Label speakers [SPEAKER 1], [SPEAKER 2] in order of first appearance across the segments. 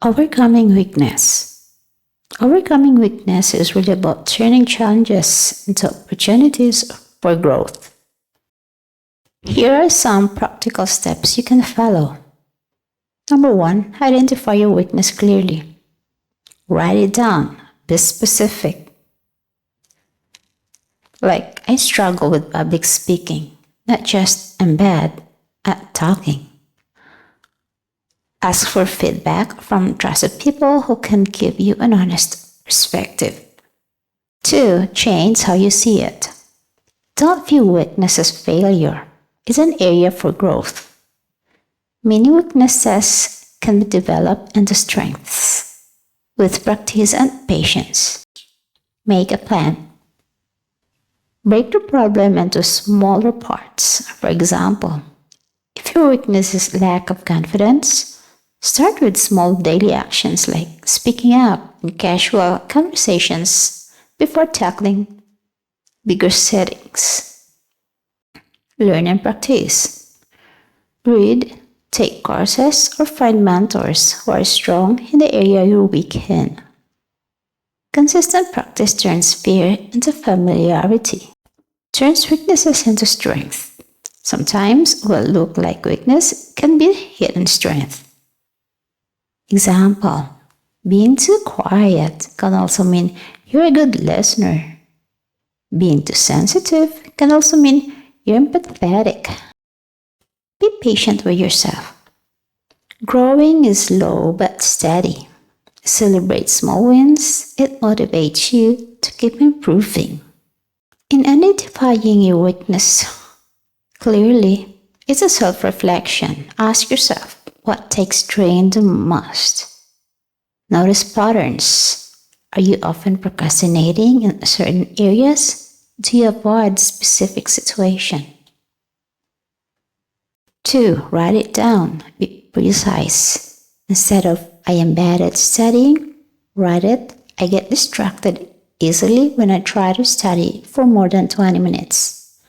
[SPEAKER 1] Overcoming weakness. Overcoming weakness is really about turning challenges into opportunities for growth. Here are some practical steps you can follow. Number 1, identify your weakness clearly. Write it down. Be specific. Like, I struggle with public speaking, not just I'm bad at talking. Ask for feedback from trusted people who can give you an honest perspective. 2, change how you see it. Don't view weakness as failure. It's an area for growth. Many weaknesses can be developed into strengths with practice and patience. Make a plan. Break the problem into smaller parts. For example, if your weakness is lack of confidence, start with small daily actions like speaking up in casual conversations before tackling bigger settings. Learn and practice. Read, take courses, or find mentors who are strong in the area you're weak in. Consistent practice turns fear into familiarity. Turns weaknesses into strength. Sometimes what looks like weakness can be hidden strength. Example, being too quiet can also mean you're a good listener. Being too sensitive can also mean you're empathetic. Be patient with yourself. Growing is slow but steady. Celebrate small wins. It motivates you to keep improving. In identifying your weakness clearly, it's a self-reflection. Ask yourself, what takes strain the most? Notice patterns. Are you often procrastinating in certain areas? Do you avoid specific situation? 2, write it down. Be precise. Instead of I am bad at studying, write it I get distracted easily when I try to study for more than 20 minutes.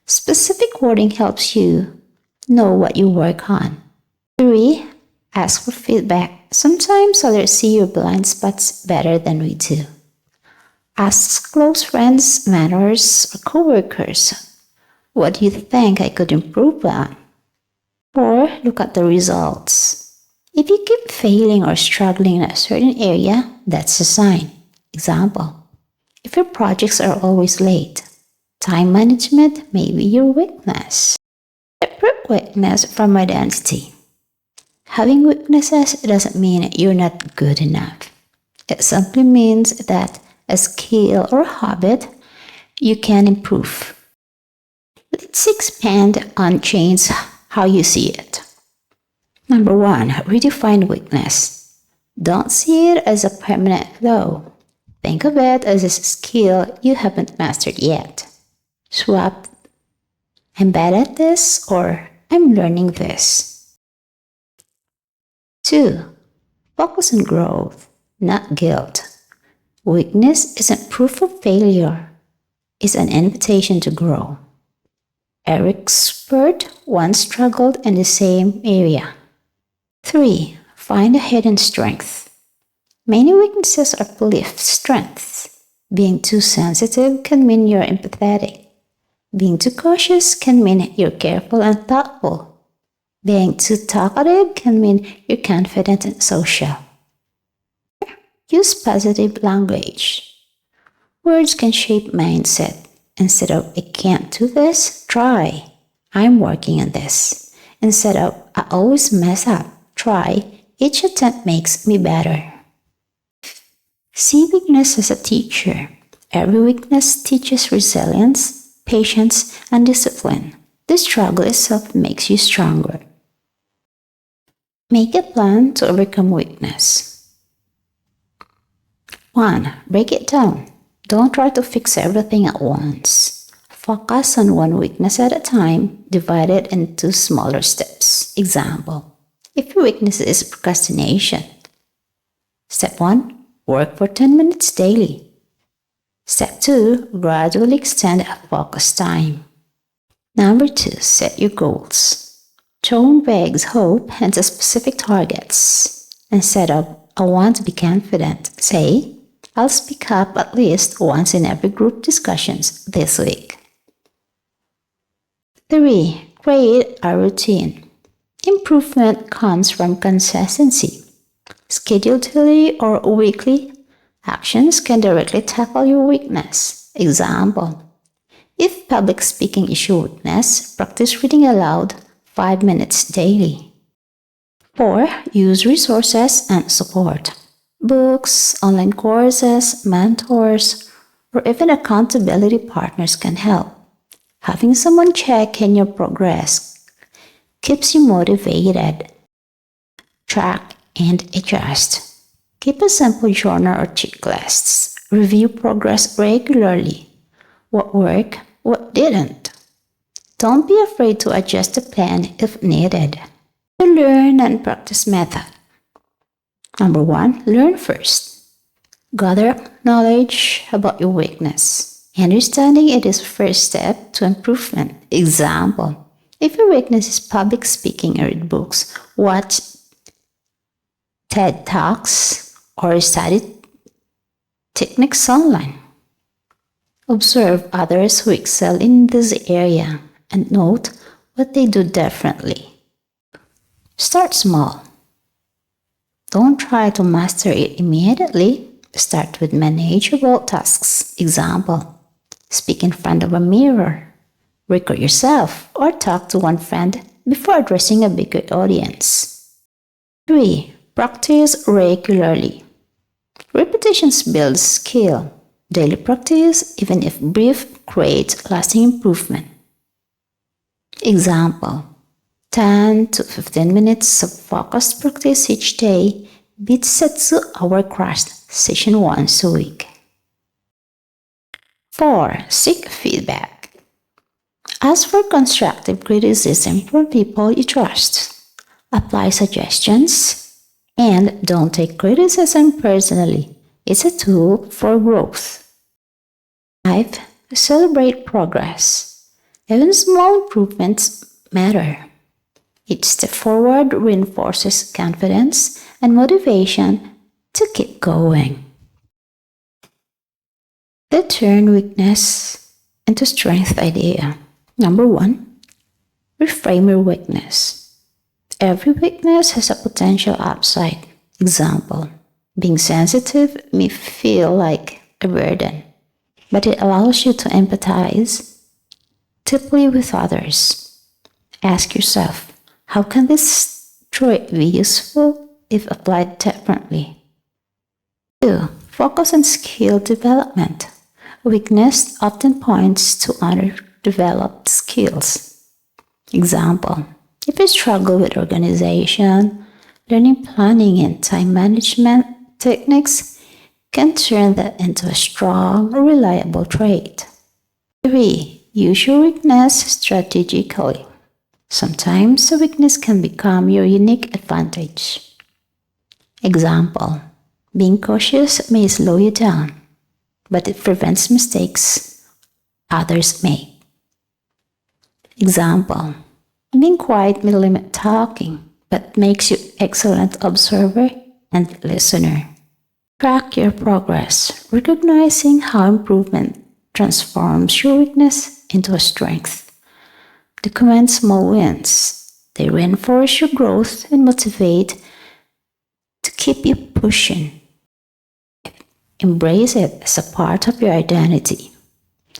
[SPEAKER 1] Specific wording helps you know what you work on. 3, ask for feedback. Sometimes others see your blind spots better than we do. Ask close friends, mentors, or coworkers, what do you think I could improve on? 4, look at the results. If you keep failing or struggling in a certain area, that's a sign. Example, if your projects are always late, time management may be your weakness. Separate weakness from identity. Having weaknesses doesn't mean you're not good enough. It simply means that a skill or habit you can improve. Let's expand on change how you see it. Number 1, redefine weakness. Don't see it as a permanent flaw. Think of it as a skill you haven't mastered yet. Swap, I'm bad at this, or I'm learning this. 2, focus on growth, not guilt. Weakness isn't proof of failure. It's an invitation to grow. Eric Spurt once struggled in the same area. 3, find a hidden strength. Many weaknesses are believed strengths. Being too sensitive can mean you're empathetic. Being too cautious can mean you're careful and thoughtful. Being too talkative can mean you're confident and social. Use positive language. Words can shape mindset. Instead of I can't do this, try I'm working on this. Instead of I always mess up, try each attempt makes me better. See weakness as a teacher. Every weakness teaches resilience, patience, and discipline. The struggle itself makes you stronger. Make a plan to overcome weakness. 1, break it down. Don't try to fix everything at once. Focus on one weakness at a time, divide it into smaller steps. Example, if your weakness is procrastination, step 1, work for 10 minutes daily. Step 2, gradually extend focus time. Number 2, set your goals. Tone vague hope into specific targets. Instead of I want to be confident. Say, I'll speak up at least once in every group discussions this week. 3. Create a routine. Improvement comes from consistency. Schedule daily or weekly actions can directly tackle your weakness. Example: if public speaking is your weakness, practice reading aloud 5 minutes daily. 4. Use resources and support. Books, online courses, mentors, or even accountability partners can help. Having someone check in your progress keeps you motivated. Track and adjust. Keep a simple journal or checklists. Review progress regularly. What worked, what didn't. Don't be afraid to adjust the plan if needed. The learn and practice method. Number 1, learn first. Gather knowledge about your weakness. Understanding it is the first step to improvement. Example: if your weakness is public speaking, read books, watch TED Talks, or study techniques online. Observe others who excel in this area and note what they do differently. Start small. Don't try to master it immediately. Start with manageable tasks. Example: speak in front of a mirror, record yourself, or talk to one friend before addressing a bigger audience. 3. Practice regularly. Repetitions build skill. Daily practice, even if brief, creates lasting improvement. Example: 10 to 15 minutes of focused practice each day beats a 2-hour crash session once a week. 4. Seek feedback. Ask for constructive criticism from people you trust. Apply suggestions and don't take criticism personally. It's a tool for growth. 5. Celebrate progress. Even small improvements matter. Each step forward reinforces confidence and motivation to keep going. The turn weakness into strength idea. Number 1, reframe your weakness. Every weakness has a potential upside. Example: being sensitive may feel like a burden, but it allows you to empathize deeply with others. Ask yourself, how can this trait be useful if applied differently? 2. Focus on skill development. Weakness often points to underdeveloped skills. Example: if you struggle with organization, learning planning and time management techniques can turn that into a strong, reliable trait. 3. Use your weakness strategically. Sometimes a weakness can become your unique advantage. Example: being cautious may slow you down, but it prevents mistakes others make. Example: being quiet may limit talking, but makes you excellent observer and listener. Track your progress, recognizing how improvement transforms your weakness into a strength. Document small wins. They reinforce your growth and motivate to keep you pushing. Embrace it as a part of your identity.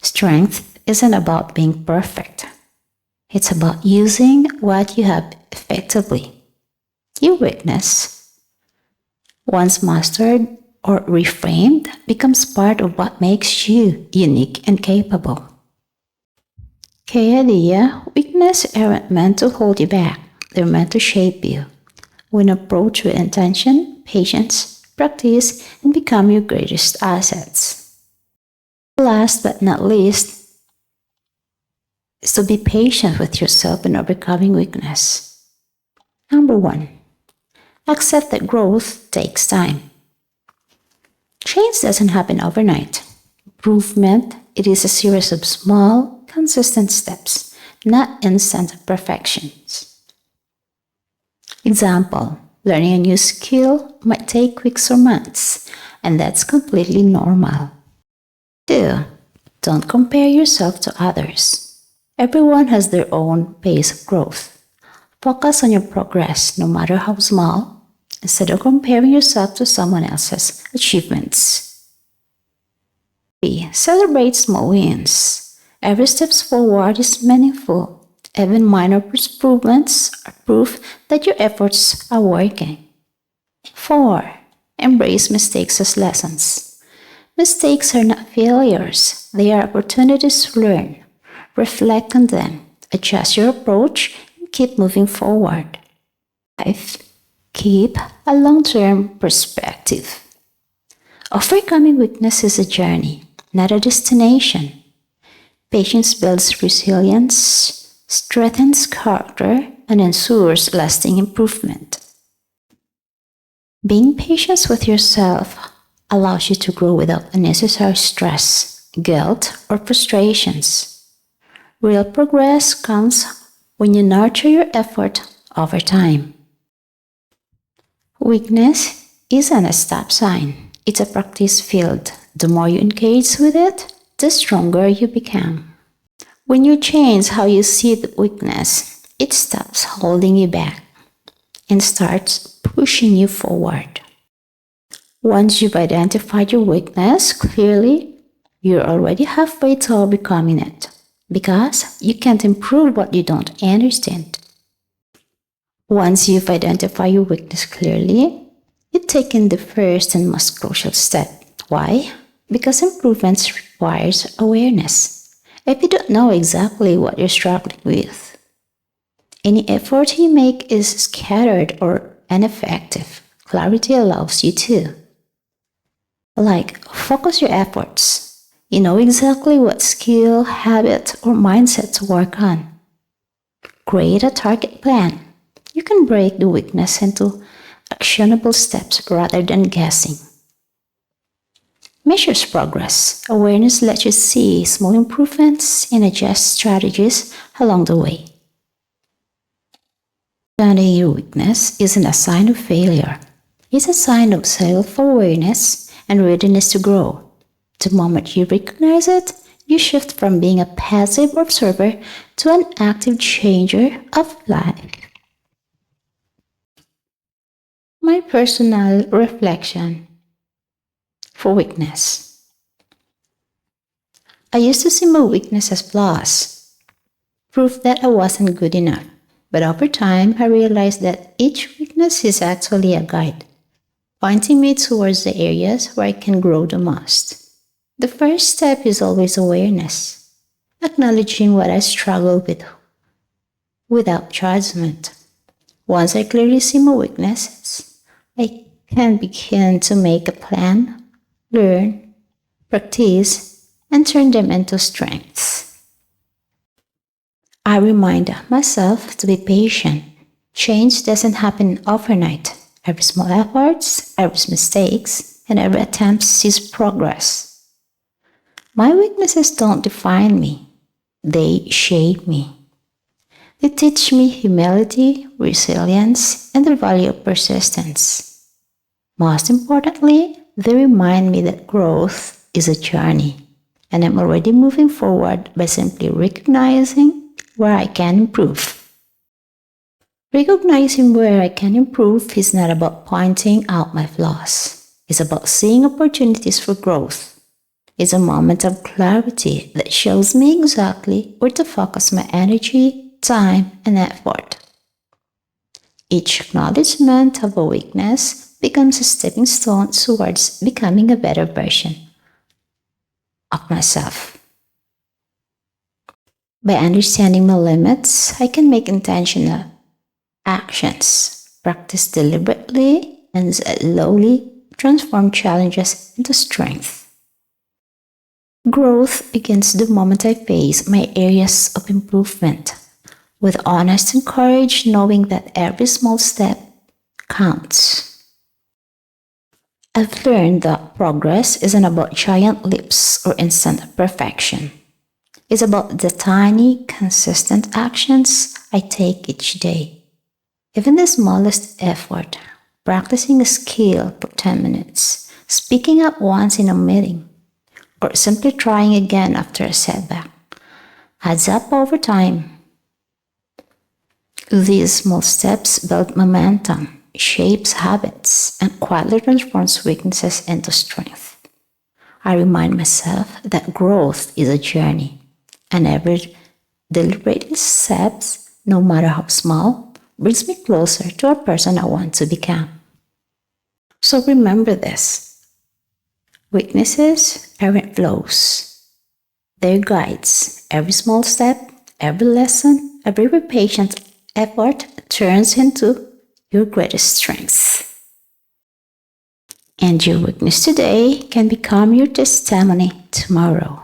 [SPEAKER 1] Strength isn't about being perfect. It's about using what you have effectively. Your weakness, once mastered or reframed, becomes part of what makes you unique and capable. Key idea: weaknesses aren't meant to hold you back. They're meant to shape you. When approached with intention, patience, practice, and become your greatest assets. Last but not least, is to be patient with yourself in overcoming weakness. Number 1, accept that growth takes time. Change doesn't happen overnight. Improvement, it is a series of small, consistent steps, not instant perfections. Example: Learning a new skill might take weeks or months, and that's completely normal. 2. Don't compare yourself to others. Everyone has their own pace of growth. Focus on your progress, no matter how small, instead of comparing yourself to someone else's achievements. 3. Celebrate small wins. Every step forward is meaningful. Even minor improvements are proof that your efforts are working. 4. Embrace mistakes as lessons. Mistakes are not failures, they are opportunities to learn. Reflect on them, adjust your approach, and keep moving forward. 5. Keep a long-term perspective. Overcoming weakness is a journey, not a destination. Patience builds resilience, strengthens character, and ensures lasting improvement. Being patient with yourself allows you to grow without unnecessary stress, guilt, or frustrations. Real progress comes when you nurture your effort over time. Weakness isn't a stop sign, it's a practice field. The more you engage with it, the stronger you become. When you change how you see the weakness, it stops holding you back and starts pushing you forward. Once you've identified your weakness clearly, you're already halfway to becoming it, because you can't improve what you don't understand. Once you've identified your weakness clearly, you've taken the first and most crucial step. Why? Because improvement requires awareness. If you don't know exactly what you're struggling with, any effort you make is scattered or ineffective. Clarity allows you to. Focus your efforts. You know exactly what skill, habit, or mindset to work on. Create a target plan. You can break the weakness into actionable steps rather than guessing. Measures progress. Awareness lets you see small improvements and adjust strategies along the way. Understanding your weakness isn't a sign of failure. It's a sign of self-awareness and readiness to grow. The moment you recognize it, you shift from being a passive observer to an active changer of life. My personal reflection for weakness. I used to see my weakness as flaws, proof that I wasn't good enough. But over time, I realized that each weakness is actually a guide, pointing me towards the areas where I can grow the most. The first step is always awareness, acknowledging what I struggle with without judgment. Once I clearly see my weaknesses, I can begin to make a plan, learn, practice, and turn them into strengths. I remind myself to be patient. Change doesn't happen overnight. Every small efforts, every mistakes, and every attempt sees progress. My weaknesses don't define me. They shape me. They teach me humility, resilience, and the value of persistence. Most importantly, they remind me that growth is a journey, and I'm already moving forward by simply recognizing where I can improve. Recognizing where I can improve is not about pointing out my flaws. It's about seeing opportunities for growth. It's a moment of clarity that shows me exactly where to focus my energy, time, and effort. Each acknowledgement of a weakness becomes a stepping stone towards becoming a better version of myself. By understanding my limits, I can make intentional actions, practice deliberately, and slowly transform challenges into strength. Growth begins the moment I face my areas of improvement, with honest and courage, knowing that every small step counts. I've learned that progress isn't about giant leaps or instant perfection. It's about the tiny, consistent actions I take each day. Even the smallest effort, practicing a skill for 10 minutes, speaking up once in a meeting, or simply trying again after a setback adds up over time. These small steps build momentum, shapes habits, and quietly transforms weaknesses into strength. I remind myself that growth is a journey, and every deliberate steps, no matter how small, brings me closer to a person I want to become. So remember this: weaknesses aren't flaws, they're guides. Every small step, every lesson, every patient effort turns into your greatest strength. And your weakness today can become your testimony tomorrow.